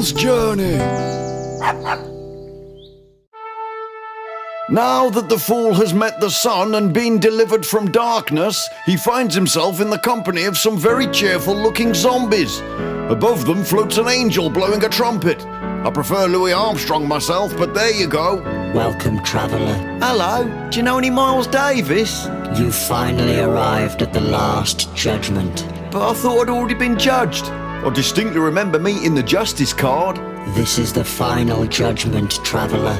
Fool's Journey. Now that the fool has met the sun and been delivered from darkness, he finds himself in the company of some very cheerful-looking zombies. Above them floats an angel blowing a trumpet. I prefer Louis Armstrong myself, but there you go. Welcome, traveller. Hello, do you know any Miles Davis? You finally arrived at the last judgment. But I thought I'd already been judged. I distinctly remember meeting the justice card. This is the final judgment, traveller.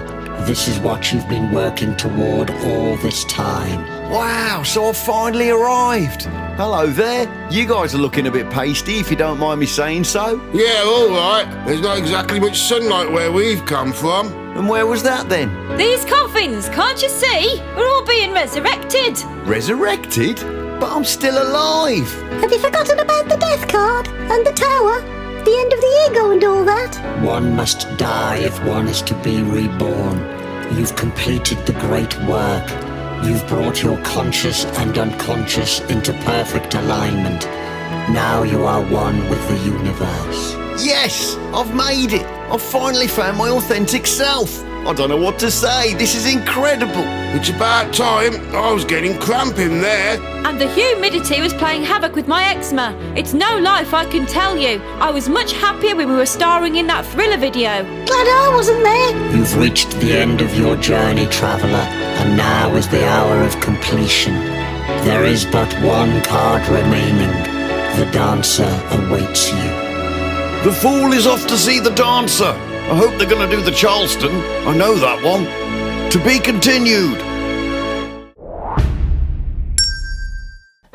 This is what you've been working toward all this time. Wow, so I've finally arrived. Hello there. You guys are looking a bit pasty, if you don't mind me saying so. Yeah, all right. There's not exactly much sunlight where we've come from. And where was that then? These coffins, can't you see? We're all being resurrected. Resurrected? But I'm still alive. Have you forgotten about the death card and the tower? The end of the ego and all that? One must die if one is to be reborn. You've completed the great work. You've brought your conscious and unconscious into perfect alignment. Now you are one with the universe. Yes, I've made it. I've finally found my authentic self. I don't know what to say. This is incredible. It's about time. I was getting cramp in there. And the humidity was playing havoc with my eczema. It's no life, I can tell you. I was much happier when we were starring in that thriller video. Glad I wasn't there. You've reached the end of your journey, traveller, and now is the hour of completion. There is but one card remaining. The dancer awaits you. The fool is off to see the dancer. I hope they're going to do the Charleston. I know that one. To be continued.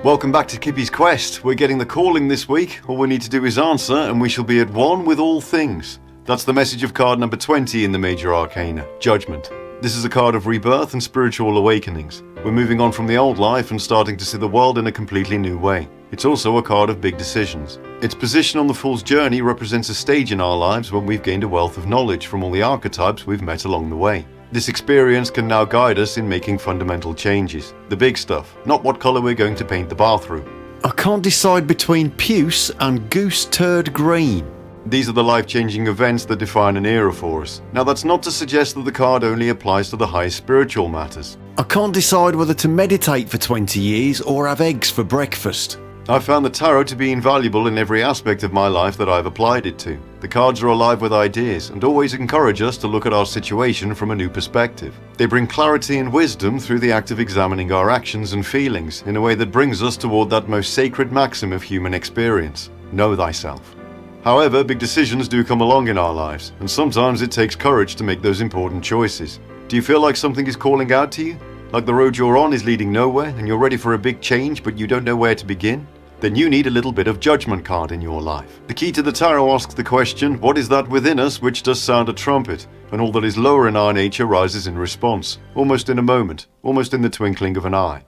Welcome back to Kippy's Quest. We're getting the calling this week. All we need to do is answer and we shall be at one with all things. That's the message of card number 20 in the Major Arcana, Judgment. This is a card of rebirth and spiritual awakenings. We're moving on from the old life and starting to see the world in a completely new way. It's also a card of big decisions. Its position on the Fool's Journey represents a stage in our lives when we've gained a wealth of knowledge from all the archetypes we've met along the way. This experience can now guide us in making fundamental changes. The big stuff, not what colour we're going to paint the bathroom. I can't decide between puce and goose turd green. These are the life-changing events that define an era for us. Now that's not to suggest that the card only applies to the highest spiritual matters. I can't decide whether to meditate for 20 years or have eggs for breakfast. I've found the tarot to be invaluable in every aspect of my life that I've applied it to. The cards are alive with ideas and always encourage us to look at our situation from a new perspective. They bring clarity and wisdom through the act of examining our actions and feelings in a way that brings us toward that most sacred maxim of human experience: know thyself. However, big decisions do come along in our lives, and sometimes it takes courage to make those important choices. Do you feel like something is calling out to you? Like the road you're on is leading nowhere and you're ready for a big change but you don't know where to begin? Then you need a little bit of Judgment card in your life. The key to the tarot asks the question, what is that within us which does sound a trumpet? And all that is lower in our nature rises in response, almost in a moment, almost in the twinkling of an eye.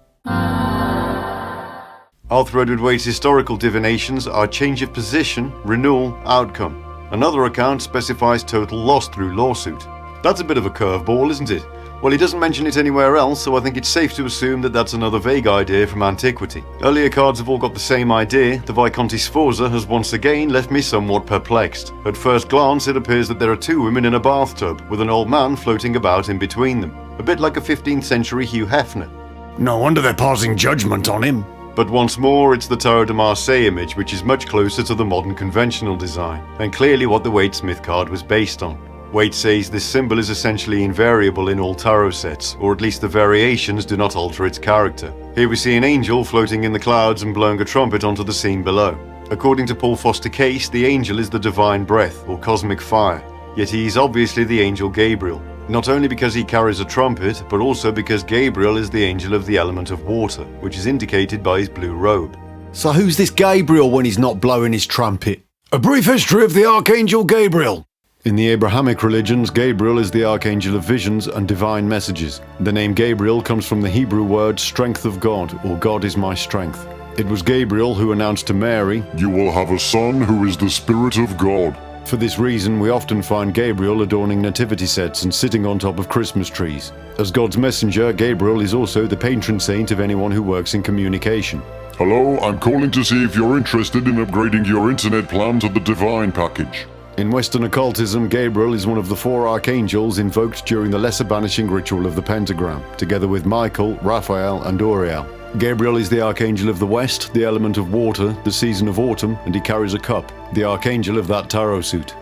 Our threaded weights historical divinations are change of position, renewal, outcome. Another account specifies total loss through lawsuit. That's a bit of a curveball, isn't it? Well, he doesn't mention it anywhere else, so I think it's safe to assume that that's another vague idea from antiquity. Earlier cards have all got the same idea. The Visconti Sforza has once again left me somewhat perplexed. At first glance, it appears that there are two women in a bathtub, with an old man floating about in between them. A bit like a 15th century Hugh Hefner. No wonder they're passing judgment on him. But once more, it's the Tarot de Marseille image, which is much closer to the modern conventional design, and clearly what the Waite Smith card was based on. Waite says this symbol is essentially invariable in all tarot sets, or at least the variations do not alter its character. Here we see an angel floating in the clouds and blowing a trumpet onto the scene below. According to Paul Foster Case, the angel is the divine breath, or cosmic fire, yet he is obviously the angel Gabriel. Not only because he carries a trumpet, but also because Gabriel is the angel of the element of water, which is indicated by his blue robe. So who's this Gabriel when he's not blowing his trumpet? A brief history of the Archangel Gabriel. In the Abrahamic religions, Gabriel is the archangel of visions and divine messages. The name Gabriel comes from the Hebrew word strength of God, or God is my strength. It was Gabriel who announced to Mary, "You will have a son who is the Spirit of God." For this reason, we often find Gabriel adorning nativity sets and sitting on top of Christmas trees. As God's messenger, Gabriel is also the patron saint of anyone who works in communication. Hello, I'm calling to see if you're interested in upgrading your internet plan to the Divine package. In Western occultism, Gabriel is one of the 4 archangels invoked during the lesser banishing ritual of the pentagram, together with Michael, Raphael, and Uriel. Gabriel is the archangel of the West, the element of water, the season of autumn, and he carries a cup, the archangel of that tarot suit.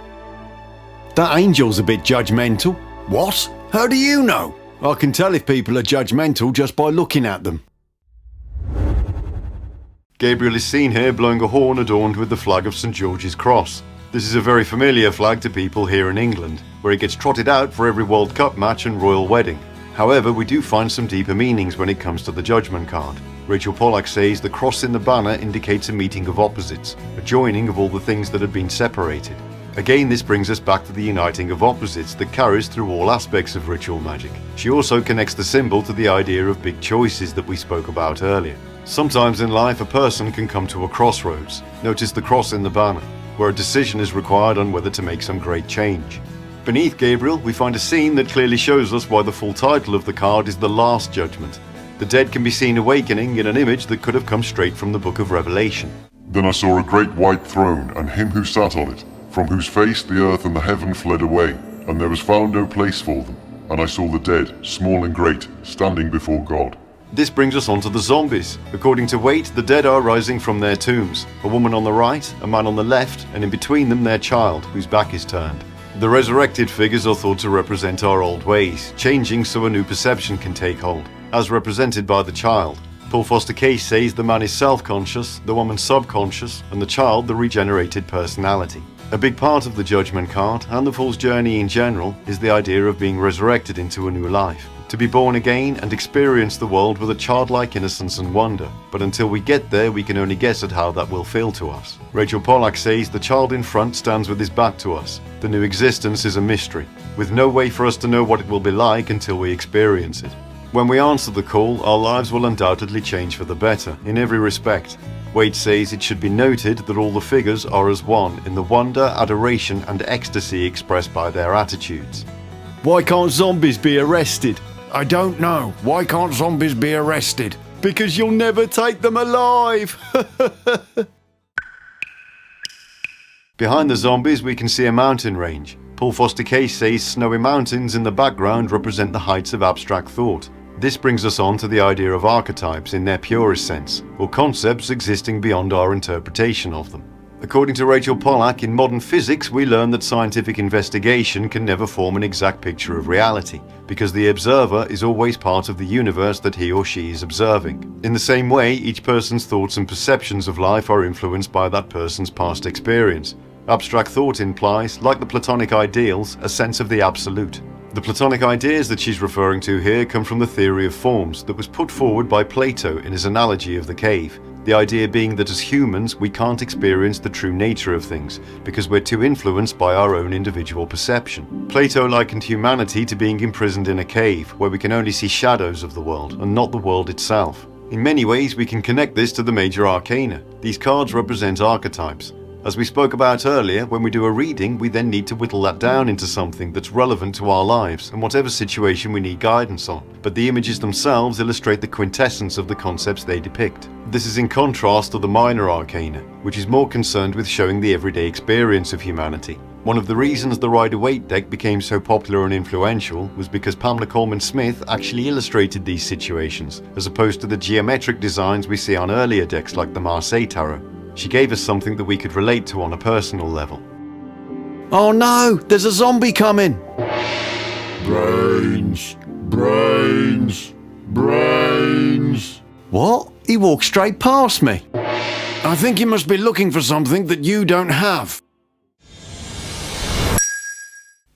That angel's a bit judgmental. What? How do you know? I can tell if people are judgmental just by looking at them. Gabriel is seen here blowing a horn adorned with the flag of St. George's Cross. This is a very familiar flag to people here in England, where it gets trotted out for every World Cup match and royal wedding. However, we do find some deeper meanings when it comes to the Judgement card. Rachel Pollack says the cross in the banner indicates a meeting of opposites, a joining of all the things that had been separated. Again, this brings us back to the uniting of opposites that carries through all aspects of ritual magic. She also connects the symbol to the idea of big choices that we spoke about earlier. Sometimes in life, a person can come to a crossroads. Notice the cross in the banner, where a decision is required on whether to make some great change. Beneath Gabriel, we find a scene that clearly shows us why the full title of the card is The Last Judgment. The dead can be seen awakening in an image that could have come straight from the book of Revelation. Then I saw a great white throne, and him who sat on it, from whose face the earth and the heaven fled away, and there was found no place for them. And I saw the dead, small and great, standing before God. This brings us on to the zombies. According to Waite, the dead are rising from their tombs. A woman on the right, a man on the left, and in between them their child, whose back is turned. The resurrected figures are thought to represent our old ways, changing so a new perception can take hold, as represented by the child. Paul Foster Case says the man is self-conscious, the woman subconscious, and the child the regenerated personality. A big part of the Judgement card, and the Fool's journey in general, is the idea of being resurrected into a new life. To be born again and experience the world with a childlike innocence and wonder. But until we get there, we can only guess at how that will feel to us. Rachel Pollack says the child in front stands with his back to us. The new existence is a mystery, with no way for us to know what it will be like until we experience it. When we answer the call, our lives will undoubtedly change for the better, in every respect. Waite says it should be noted that all the figures are as one in the wonder, adoration, and ecstasy expressed by their attitudes. Why can't zombies be arrested? I don't know. Why can't zombies be arrested? Because you'll never take them alive! Behind the zombies we can see a mountain range. Paul Foster Case says snowy mountains in the background represent the heights of abstract thought. This brings us on to the idea of archetypes in their purest sense, or concepts existing beyond our interpretation of them. According to Rachel Pollack, in modern physics we learn that scientific investigation can never form an exact picture of reality, because the observer is always part of the universe that he or she is observing. In the same way, each person's thoughts and perceptions of life are influenced by that person's past experience. Abstract thought implies, like the Platonic ideals, a sense of the absolute. The Platonic ideas that she's referring to here come from the theory of forms that was put forward by Plato in his analogy of the cave. The idea being that as humans we can't experience the true nature of things because we're too influenced by our own individual perception. Plato likened humanity to being imprisoned in a cave where we can only see shadows of the world and not the world itself. In many ways we can connect this to the major arcana. These cards represent archetypes. As we spoke about earlier, when we do a reading, we then need to whittle that down into something that's relevant to our lives and whatever situation we need guidance on. But the images themselves illustrate the quintessence of the concepts they depict. This is in contrast to the minor arcana, which is more concerned with showing the everyday experience of humanity. One of the reasons the Rider-Waite deck became so popular and influential was because Pamela Coleman Smith actually illustrated these situations, as opposed to the geometric designs we see on earlier decks like the Marseille Tarot. She gave us something that we could relate to on a personal level. Oh no, there's a zombie coming! Brains, brains, brains. What? He walked straight past me. I think he must be looking for something that you don't have.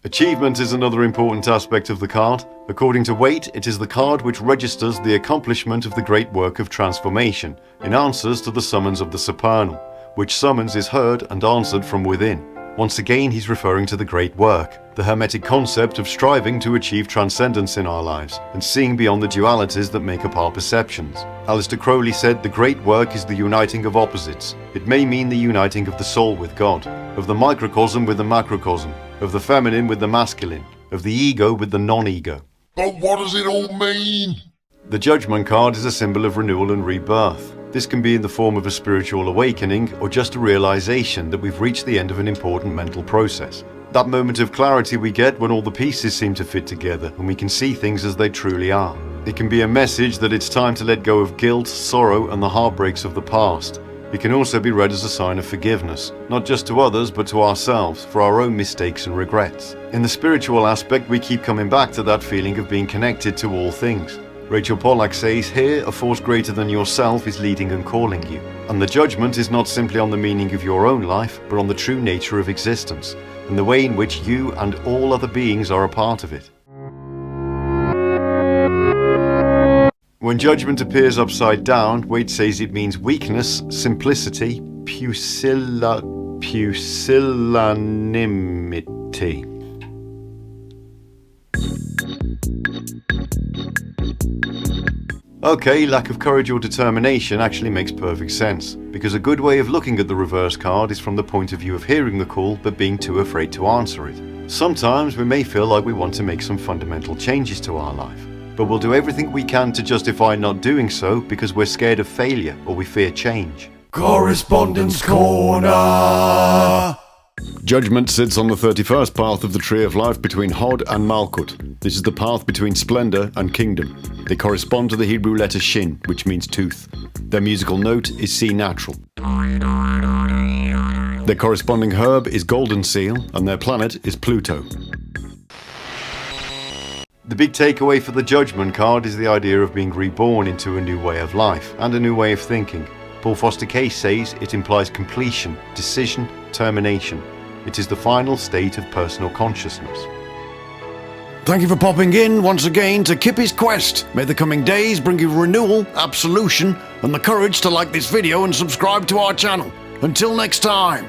Achievement is another important aspect of the card. According to Waite, it is the card which registers the accomplishment of the great work of transformation in answers to the summons of the supernal, which summons is heard and answered from within. Once again, he's referring to the great work, the hermetic concept of striving to achieve transcendence in our lives and seeing beyond the dualities that make up our perceptions. Aleister Crowley said the great work is the uniting of opposites. It may mean the uniting of the soul with God, of the microcosm with the macrocosm, of the feminine with the masculine, of the ego with the non-ego. But what does it all mean? The Judgement card is a symbol of renewal and rebirth. This can be in the form of a spiritual awakening or just a realization that we've reached the end of an important mental process. That moment of clarity we get when all the pieces seem to fit together and we can see things as they truly are. It can be a message that it's time to let go of guilt, sorrow, and the heartbreaks of the past. It can also be read as a sign of forgiveness, not just to others but to ourselves for our own mistakes and regrets. In the spiritual aspect, we keep coming back to that feeling of being connected to all things. Rachel Pollack says here, a force greater than yourself is leading and calling you. And the judgment is not simply on the meaning of your own life, but on the true nature of existence, and the way in which you and all other beings are a part of it. When judgment appears upside down, Waite says it means weakness, simplicity, pusillanimity. Okay, lack of courage or determination actually makes perfect sense, because a good way of looking at the reverse card is from the point of view of hearing the call but being too afraid to answer it. Sometimes we may feel like we want to make some fundamental changes to our life, but we'll do everything we can to justify not doing so because we're scared of failure or we fear change. Korrespondence Korner! Judgment sits on the 31st path of the Tree of Life between Hod and Malkut. This is the path between Splendor and Kingdom. They correspond to the Hebrew letter Shin, which means tooth. Their musical note is C natural. Their corresponding herb is golden seal, and their planet is Pluto. The big takeaway for the Judgment card is the idea of being reborn into a new way of life and a new way of thinking. Paul Foster Case says it implies completion, decision, termination. It is the final state of personal consciousness. Thank you for popping in once again to Kippy's Quest. May the coming days bring you renewal, absolution, and the courage to like this video and subscribe to our channel. Until next time.